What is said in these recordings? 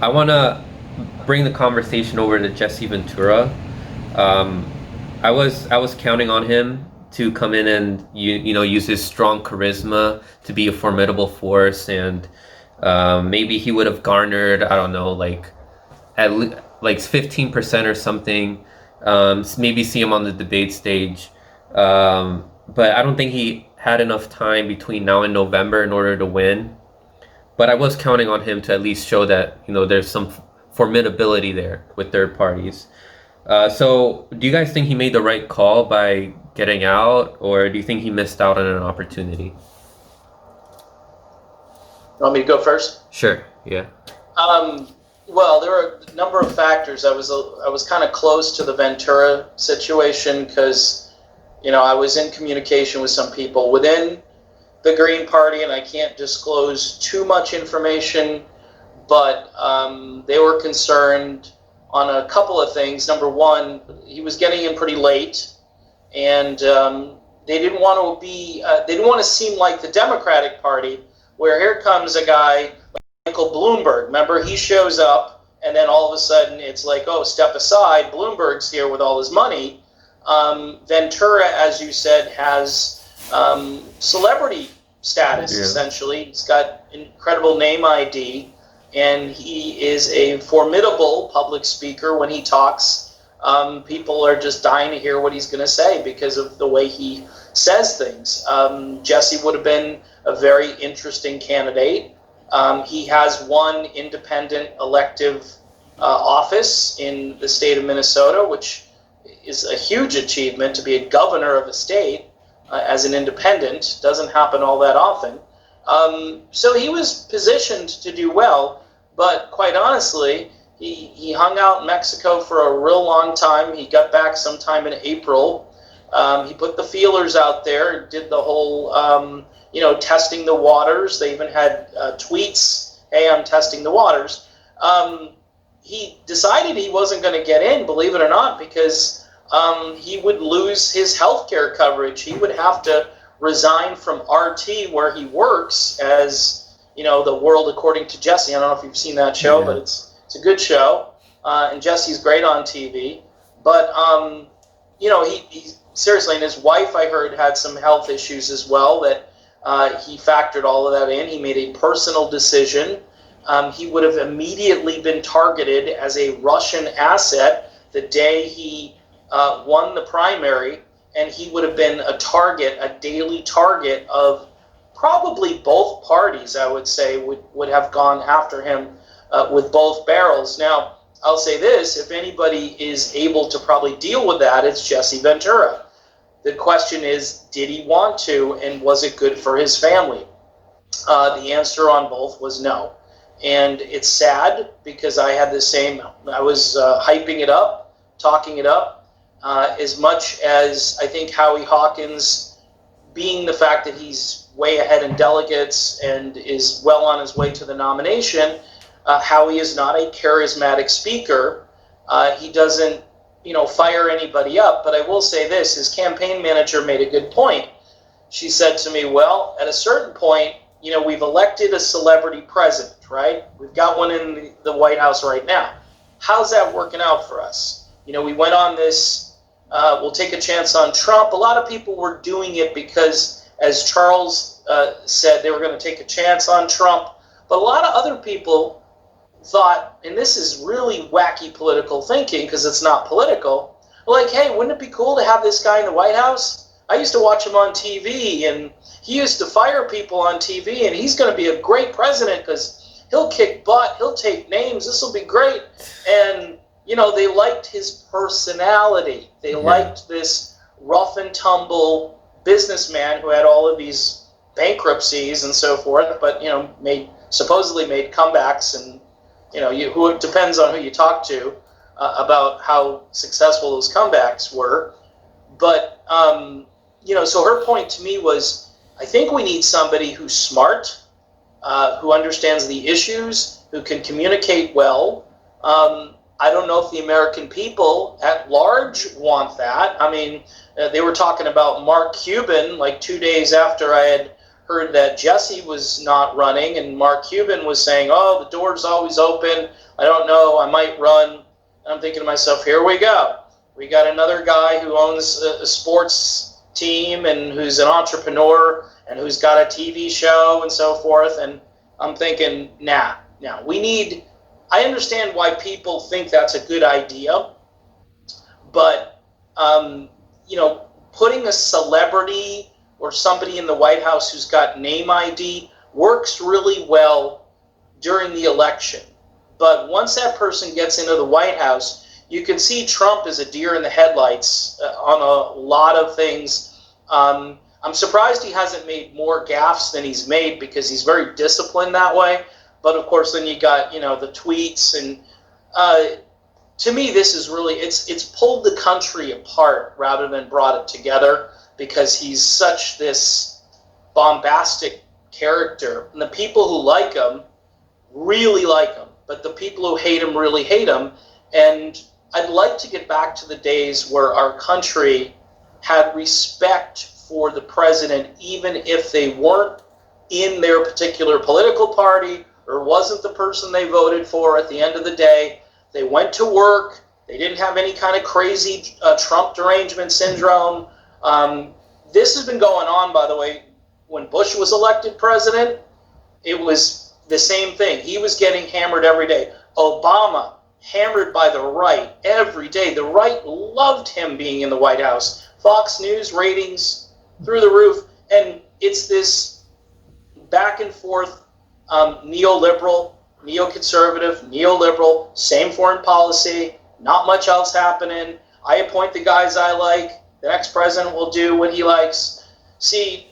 I want to bring the conversation over to Jesse Ventura. Um, I was counting on him to come in and use his strong charisma to be a formidable force, and maybe he would have garnered, I don't know, like 15% or something. Maybe see him on the debate stage, but I don't think he had enough time between now and November in order to win. But I was counting on him to at least show that there's some formidability there with third parties. So, do you guys think he made the right call by getting out, or do you think he missed out on an opportunity? You want me to go first? Sure. Yeah. Um, well, there were a number of factors. I was kind of close to the Ventura situation because, I was in communication with some people within the Green Party, and I can't disclose too much information, but they were concerned on a couple of things. Number one, he was getting in pretty late, and they didn't want to seem like the Democratic Party, where here comes a guy like Michael Bloomberg. Remember, he shows up, and then all of a sudden it's like, oh, step aside, Bloomberg's here with all his money. Ventura, as you said, has celebrity status, essentially. He's got incredible name ID, and he is a formidable public speaker when he talks. People are just dying to hear what he's going to say because of the way he says things. Jesse would have been a very interesting candidate. He has one independent elective office in the state of Minnesota, which is a huge achievement to be a governor of a state as an independent. Doesn't happen all that often. So he was positioned to do well, but quite honestly, he hung out in Mexico for a real long time. He got back sometime in April. He put the feelers out there, did the whole, testing the waters. They even had tweets, hey, I'm testing the waters. He decided he wasn't going to get in, believe it or not, because he would lose his health care coverage. He would have to resign from RT, where he works as, The World According to Jesse. I don't know if you've seen that show, but it's a good show. And Jesse's great on TV. But, he seriously, and his wife, I heard, had some health issues as well that he factored all of that in. He made a personal decision. He would have immediately been targeted as a Russian asset the day he won the primary, and he would have been a daily target of probably both parties, I would say, would have gone after him with both barrels. Now, I'll say this, if anybody is able to probably deal with that, it's Jesse Ventura. The question is, did he want to, and was it good for his family? The answer on both was no. And it's sad because I was hyping it up, talking it up, as much as I think Howie Hawkins, being the fact that he's way ahead in delegates and is well on his way to the nomination, Howie is not a charismatic speaker. He doesn't, fire anybody up. But I will say this, his campaign manager made a good point. She said to me, well, at a certain point, we've elected a celebrity president, right? We've got one in the White House right now. How's that working out for us? We went on this, we'll take a chance on Trump. A lot of people were doing it because, as Charles said, they were going to take a chance on Trump. But a lot of other people thought, and this is really wacky political thinking because it's not political, like, hey, wouldn't it be cool to have this guy in the White House? I used to watch him on TV, and he used to fire people on TV, and he's going to be a great president because he'll kick butt, he'll take names, this will be great. And, they liked his personality. They liked this rough and tumble businessman who had all of these bankruptcies and so forth, but, supposedly made comebacks, and, it depends on who you talk to about how successful those comebacks were. But, so her point to me was, I think we need somebody who's smart, who understands the issues, who can communicate well. I don't know if the American people at large want that. I mean, they were talking about Mark Cuban like 2 days after I had heard that Jesse was not running, and Mark Cuban was saying, "Oh, the door's always open. I don't know. I might run." And I'm thinking to myself, here we go. We got another guy who owns a sports team and who's an entrepreneur and who's got a TV show and so forth. And I'm thinking, nah. I understand why people think that's a good idea, but putting a celebrity or somebody in the White House who's got name ID works really well during the election. But once that person gets into the White House, you can see Trump is a deer in the headlights on a lot of things. I'm surprised he hasn't made more gaffes than he's made, because he's very disciplined that way. But of course, then you got the tweets, and to me, this is really it's pulled the country apart rather than brought it together, because he's such this bombastic character, and the people who like him really like him, but the people who hate him really hate him. And I'd like to get back to the days where our country had respect for the president, even if they weren't in their particular political party or wasn't the person they voted for. At the end of the day, they went to work. They didn't have any kind of crazy Trump derangement syndrome. This has been going on, by the way. When Bush was elected president, it was the same thing. He was getting hammered every day. Obama, hammered by the right every day. The right loved him being in the White House. Fox News ratings through the roof. And it's this back and forth neoliberal, neoconservative, neoliberal, same foreign policy, not much else happening. I appoint the guys I like. The next president will do what he likes. See,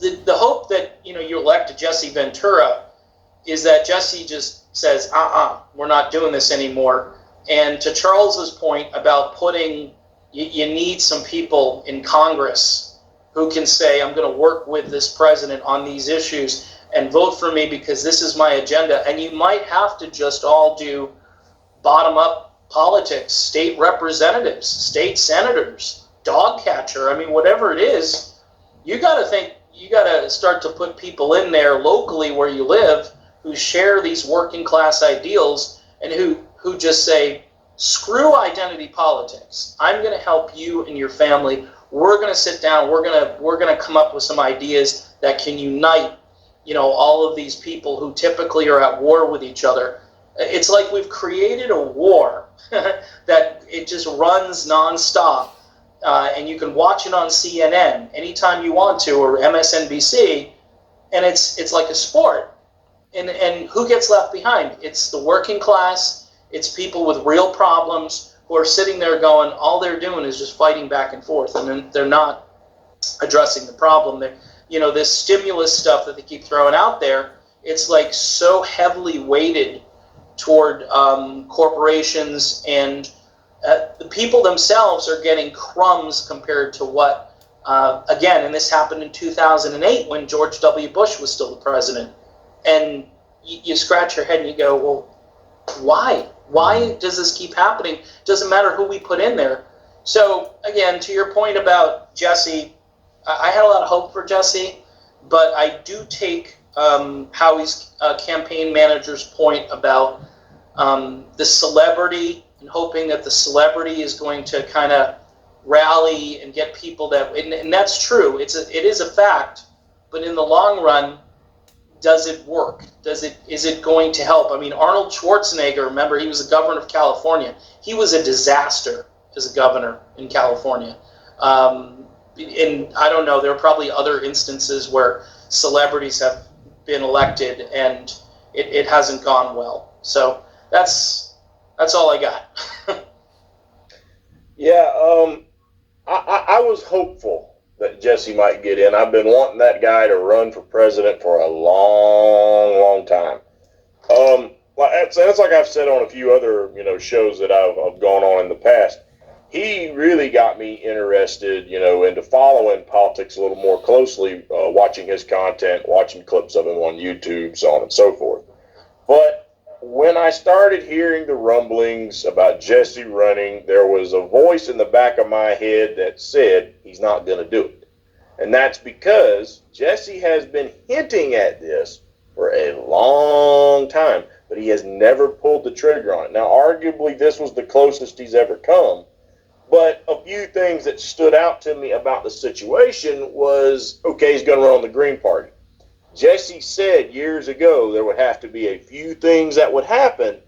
the hope that you elect a Jesse Ventura is that Jesse just says, we're not doing this anymore. And to Charles's point about you need some people in Congress who can say, I'm going to work with this president on these issues and vote for me because this is my agenda. And you might have to just all do bottom-up politics, state representatives, state senators, dog catcher. I mean, whatever it is, you got to start to put people in there locally where you live who share these working class ideals and who just say, screw identity politics. I'm going to help you and your family. We're going to sit down. We're going to come up with some ideas that can unite, all of these people who typically are at war with each other. It's like we've created a war that it just runs nonstop, and you can watch it on CNN anytime you want to, or MSNBC, and it's like a sport. And who gets left behind? It's the working class. It's people with real problems who are sitting there going, all they're doing is just fighting back and forth, and then they're not addressing the problem. This stimulus stuff that they keep throwing out there, it's like so heavily weighted toward corporations, and the people themselves are getting crumbs compared to what, again, and this happened in 2008 when George W. Bush was still the president. And you scratch your head and you go, well, why? Why does this keep happening? It doesn't matter who we put in there. So, again, to your point about Jesse, I had a lot of hope for Jesse, but I do take Howie's campaign manager's point about the celebrity and hoping that the celebrity is going to kind of rally and get people that, and that's true. It is a fact, but in the long run, does it work? Is it going to help? I mean, Arnold Schwarzenegger, remember, he was the governor of California. He was a disaster as a governor in California. And I don't know, there are probably other instances where celebrities have been elected and it hasn't gone well. So that's all I got. Yeah, I was hopeful that Jesse might get in. I've been wanting that guy to run for president for a long, long time. That's like I've said on a few other shows that I've gone on in the past. He really got me interested, into following politics a little more closely, watching his content, watching clips of him on YouTube, so on and so forth. But when I started hearing the rumblings about Jesse running, there was a voice in the back of my head that said he's not going to do it. And that's because Jesse has been hinting at this for a long time, but he has never pulled the trigger on it. Now, arguably, this was the closest he's ever come. But a few things that stood out to me about the situation was, okay, he's going to run on the Green Party. Jesse said years ago there would have to be a few things that would happen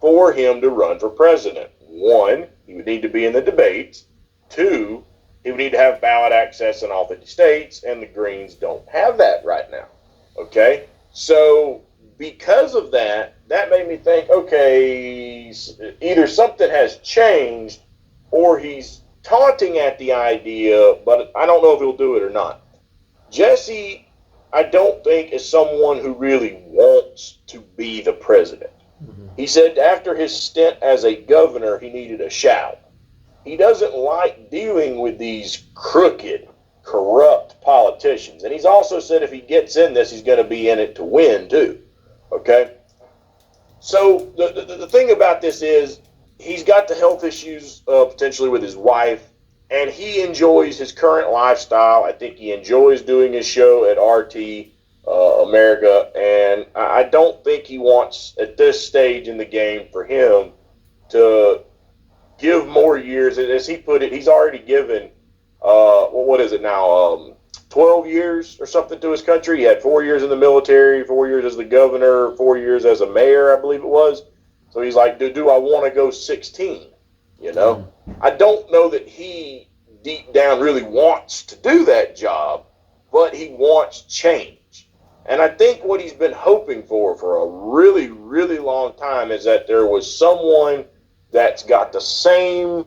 for him to run for president. One, he would need to be in the debates. Two, he would need to have ballot access in all 50 states, and the Greens don't have that right now. Okay? So because of that, that made me think, okay, either something has changed or he's taunting at the idea, but I don't know if he'll do it or not. Jesse, I don't think, is someone who really wants to be the president. Mm-hmm. He said after his stint as a governor, he needed a shout. He doesn't like dealing with these crooked, corrupt politicians. And he's also said if he gets in this, he's going to be in it to win, too. Okay? So the thing about this is he's got the health issues potentially with his wife, and he enjoys his current lifestyle. I think he enjoys doing his show at RT America, and I don't think he wants, at this stage in the game, for him to give more years. As he put it, he's already given, what is it now, 12 years or something to his country. He had 4 years in the military, 4 years as the governor, 4 years as a mayor, I believe it was. So he's like, do I want to go 16? You know? I don't know that he deep down really wants to do that job, but he wants change. And I think what he's been hoping for a really, really long time is that there was someone that's got the same,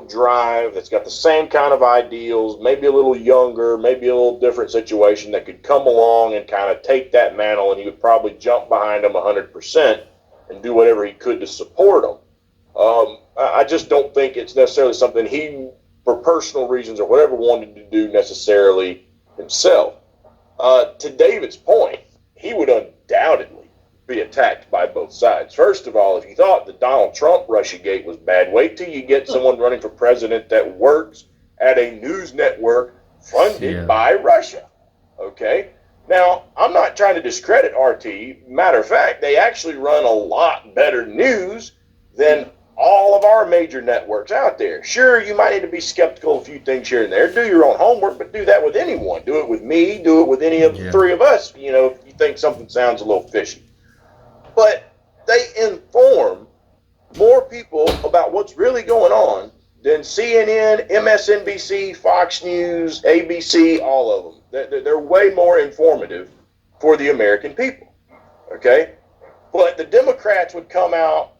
drive, that's got the same kind of ideals, maybe a little younger, maybe a little different situation that could come along and kind of take that mantle, and he would probably jump behind him 100% and do whatever he could to support him. I just don't think it's necessarily something he, for personal reasons or whatever, wanted to do necessarily himself. To David's point, he would undoubtedly be attacked by both sides. First of all, if you thought the Donald Trump Russiagate was bad, wait till you get someone running for president that works at a news network funded by Russia. Okay? Now, I'm not trying to discredit RT. Matter of fact, they actually run a lot better news than all of our major networks out there. Sure, you might need to be skeptical of a few things here and there. Do your own homework, but do that with anyone. Do it with me. Do it with any of the three of us, if you think something sounds a little fishy. But they inform more people about what's really going on than CNN, MSNBC, Fox News, ABC, all of them. They're way more informative for the American people. Okay? But the Democrats would come out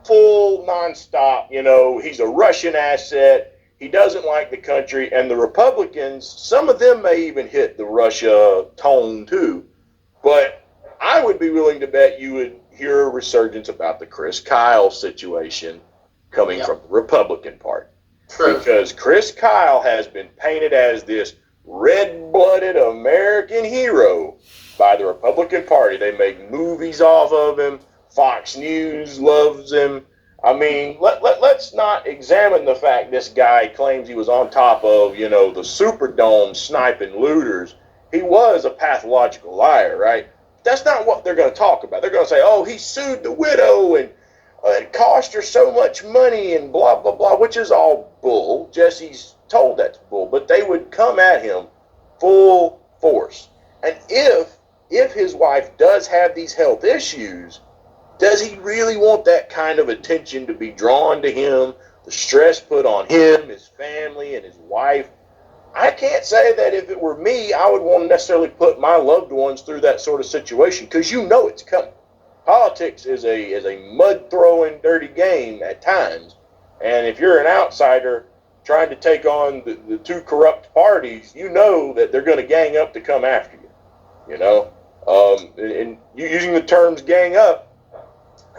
full nonstop, he's a Russian asset, he doesn't like the country, and the Republicans, some of them may even hit the Russia tone too, but I would be willing to bet you would hear a resurgence about the Chris Kyle situation coming from the Republican Party. True. Because Chris Kyle has been painted as this red-blooded American hero by the Republican Party. They make movies off of him. Fox News loves him. I mean, let's not examine the fact this guy claims he was on top of, the Superdome sniping looters. He was a pathological liar, right? That's not what they're going to talk about. They're going to say, oh, he sued the widow and it cost her so much money and blah, blah, blah, which is all bull. Jesse's told that's bull. But they would come at him full force. And if his wife does have these health issues, does he really want that kind of attention to be drawn to him, the stress put on him, his family, and his wife? I can't say that if it were me, I would want to necessarily put my loved ones through that sort of situation, because it's coming. Politics is a mud-throwing, dirty game at times, and if you're an outsider trying to take on the two corrupt parties, that they're going to gang up to come after you, and using the terms gang up,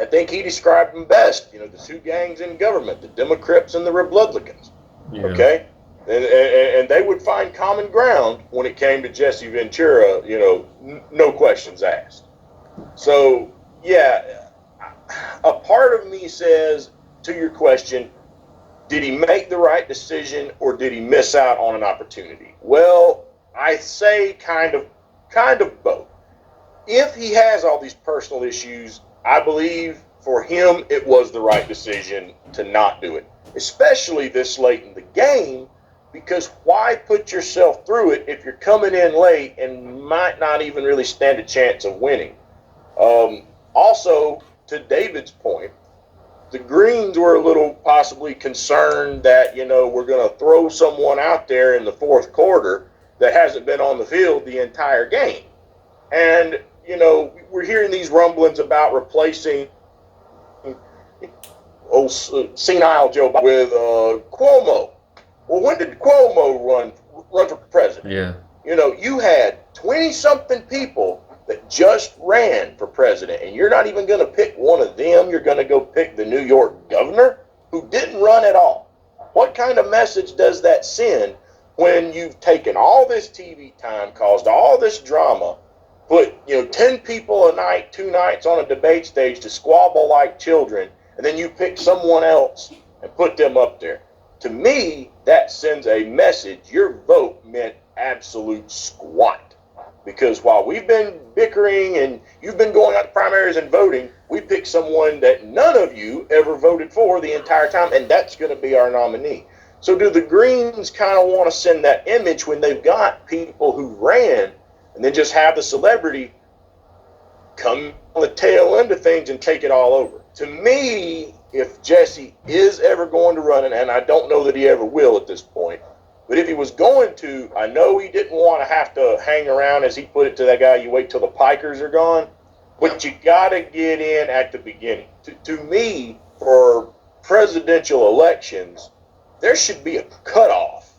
I think he described them best. The two gangs in government, the Democrats and the Republicans. Yeah. Okay? And they would find common ground when it came to Jesse Ventura, no questions asked. So, a part of me says, to your question, Did he make the right decision, or did he miss out on an opportunity? Well, I say kind of both. If he has all these personal issues, I believe for him it was the right decision to not do it, especially this late in the game, because why put yourself through it if you're coming in late and might not even really stand a chance of winning? Also, to David's point, the Greens were a little possibly concerned that, we're going to throw someone out there in the fourth quarter that hasn't been on the field the entire game. And, we're hearing these rumblings about replacing senile Joe Biden with Cuomo. Well, when did Cuomo run for president? Yeah. You had 20-something people that just ran for president, and you're not even going to pick one of them. You're going to go pick the New York governor who didn't run at all. What kind of message does that send when you've taken all this TV time, caused all this drama, put 10 people a night, 2 nights on a debate stage to squabble like children, and then you pick someone else and put them up there? To me, that sends a message. Your vote meant absolute squat. Because while we've been bickering and you've been going out to primaries and voting, we picked someone that none of you ever voted for the entire time, and that's going to be our nominee. So do the Greens kind of want to send that image when they've got people who ran and then just have the celebrity come on the tail end of things and take it all over? To me, if Jesse is ever going to run, and I don't know that he ever will at this point, but if he was going to, I know he didn't want to have to hang around, as he put it to that guy, you wait till the pikers are gone, but you got to get in at the beginning. To me, for presidential elections, there should be a cutoff.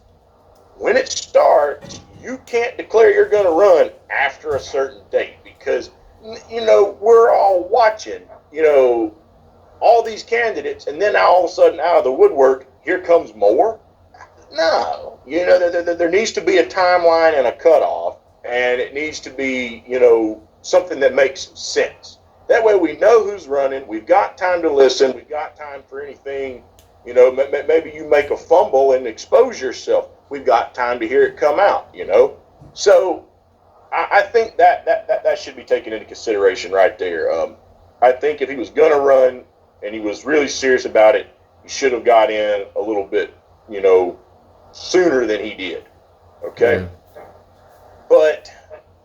When it starts, you can't declare you're going to run after a certain date, because, we're all watching, all these candidates, and then all of a sudden out of the woodwork, here comes more. No, there needs to be a timeline and a cutoff, and it needs to be, something that makes sense. That way we know who's running. We've got time to listen. We've got time for anything. Maybe you make a fumble and expose yourself. We've got time to hear it come out, So I think that should be taken into consideration right there. I think if he was going to run and he was really serious about it, he should have got in a little bit, sooner than he did. Okay. But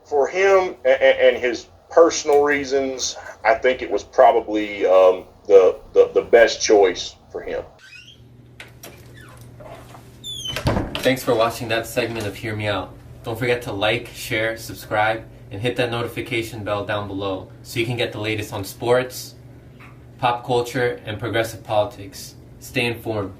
for him and his personal reasons, I think it was probably the best choice for him. Thanks for watching that segment of Hear Me Out. Don't forget to like, share, subscribe, and hit that notification bell down below so you can get the latest on sports, pop culture, and progressive politics. Stay informed.